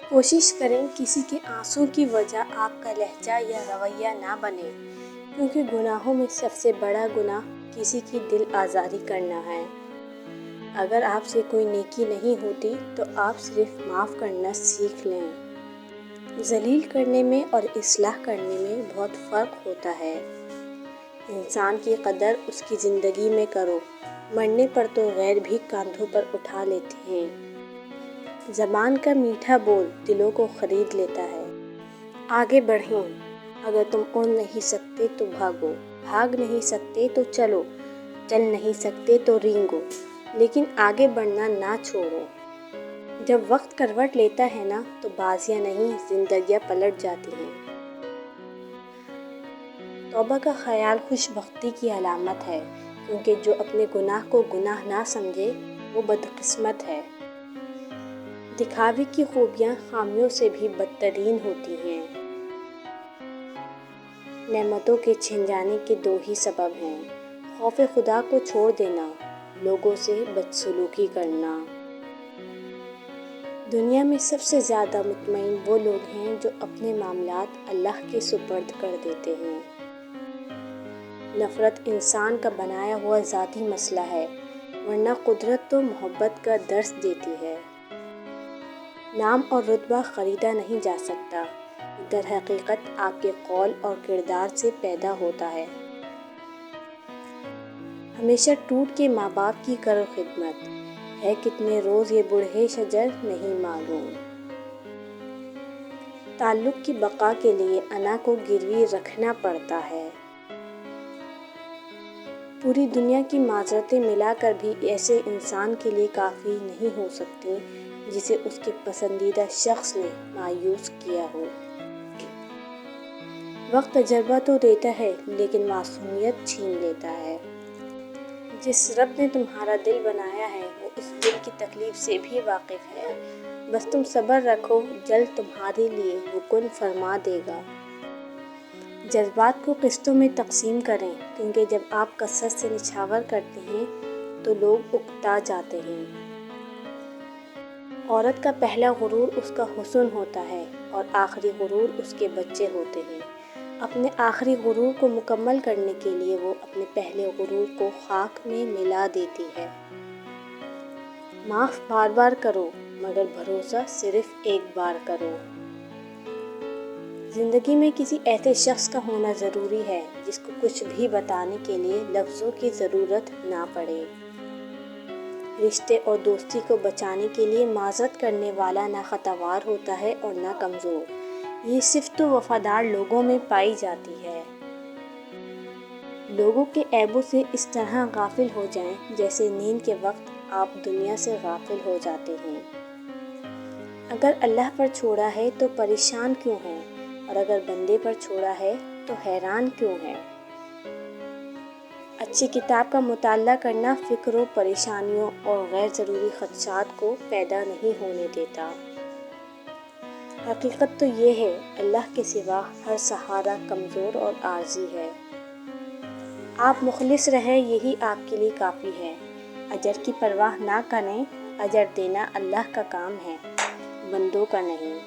کوشش کریں کسی کے آنسوں کی وجہ آپ کا لہجہ یا رویہ نہ بنے، کیونکہ گناہوں میں سب سے بڑا گناہ کسی کی دل آزاری کرنا ہے۔ اگر آپ سے کوئی نیکی نہیں ہوتی تو آپ صرف معاف کرنا سیکھ لیں۔ ذلیل کرنے میں اور اصلاح کرنے میں بہت فرق ہوتا ہے۔ انسان کی قدر اس کی زندگی میں کرو، مرنے پر تو غیر بھی کاندھوں پر اٹھا لیتے ہیں۔ زبان کا میٹھا بول دلوں کو خرید لیتا ہے۔ آگے بڑھیں، اگر تم اڑ نہیں سکتے تو بھاگو، بھاگ نہیں سکتے تو چلو، چل نہیں سکتے تو رینگو، لیکن آگے بڑھنا نہ چھوڑو۔ جب وقت کروٹ لیتا ہے نا تو بازیاں نہیں زندگیاں پلٹ جاتی ہیں۔ توبہ کا خیال خوش بختی کی علامت ہے، کیونکہ جو اپنے گناہ کو گناہ نہ سمجھے وہ بدقسمت ہے۔ دکھاوے کی خوبیاں خامیوں سے بھی بدترین ہوتی ہیں۔ نعمتوں کے چھن جانے کے دو ہی سبب ہیں: خوف خدا کو چھوڑ دینا، لوگوں سے بدسلوکی کرنا۔ دنیا میں سب سے زیادہ مطمئن وہ لوگ ہیں جو اپنے معاملات اللہ کے سپرد کر دیتے ہیں۔ نفرت انسان کا بنایا ہوا ذاتی مسئلہ ہے، ورنہ قدرت تو محبت کا درس دیتی ہے۔ نام اور رتبہ خریدا نہیں جا سکتا، در حقیقت آپ کے قول اور کردار سے پیدا ہوتا ہے۔ ہمیشہ ٹوٹ کے ماں باپ کی کرو خدمت، ہے کتنے روز یہ بوڑھے شجر نہیں معلوم۔ تعلق کی بقا کے لیے انا کو گروی رکھنا پڑتا ہے۔ پوری دنیا کی معذرتیں ملا کر بھی ایسے انسان کے لیے کافی نہیں ہو سکتی جسے اس کے پسندیدہ شخص نے مایوس کیا ہو۔ وقت تجربہ تو دیتا ہے لیکن معصومیت چھین لیتا ہے۔ جس رب نے تمہارا دل بنایا ہے وہ اس دل کی تکلیف سے بھی واقف ہے۔ بس تم صبر رکھو، جلد تمہارے لیے وہ کن فرما دے گا۔ جذبات کو قسطوں میں تقسیم کریں، کیونکہ جب آپ کثرت سے نچھاور کرتے ہیں تو لوگ اکتا جاتے ہیں۔ عورت کا پہلا غرور اس کا حسن ہوتا ہے اور آخری غرور اس کے بچے ہوتے ہیں۔ اپنے آخری غرور کو مکمل کرنے کے لیے وہ اپنے پہلے غرور کو خاک میں ملا دیتی ہے۔ معاف بار بار کرو، مگر بھروسہ صرف ایک بار کرو۔ زندگی میں کسی ایسے شخص کا ہونا ضروری ہے جس کو کچھ بھی بتانے کے لیے لفظوں کی ضرورت نہ پڑے۔ رشتے اور دوستی کو بچانے کے لیے معذرت کرنے والا نہ خطاوار ہوتا ہے اور نہ کمزور۔ یہ صفت تو وفادار لوگوں میں پائی جاتی ہے۔ لوگوں کے عیبوں سے اس طرح غافل ہو جائیں جیسے نیند کے وقت آپ دنیا سے غافل ہو جاتے ہیں۔ اگر اللہ پر چھوڑا ہے تو پریشان کیوں ہیں، اور اگر بندے پر چھوڑا ہے تو حیران کیوں ہیں؟ اچھی کتاب کا مطالعہ کرنا فکر و پریشانیوں اور غیر ضروری خدشات کو پیدا نہیں ہونے دیتا۔ حقیقت تو یہ ہے، اللہ کے سوا ہر سہارا کمزور اور عارضی ہے۔ آپ مخلص رہیں، یہی آپ کے لیے کافی ہے۔ اجر کی پرواہ نہ کریں، اجر دینا اللہ کا کام ہے، بندوں کا نہیں۔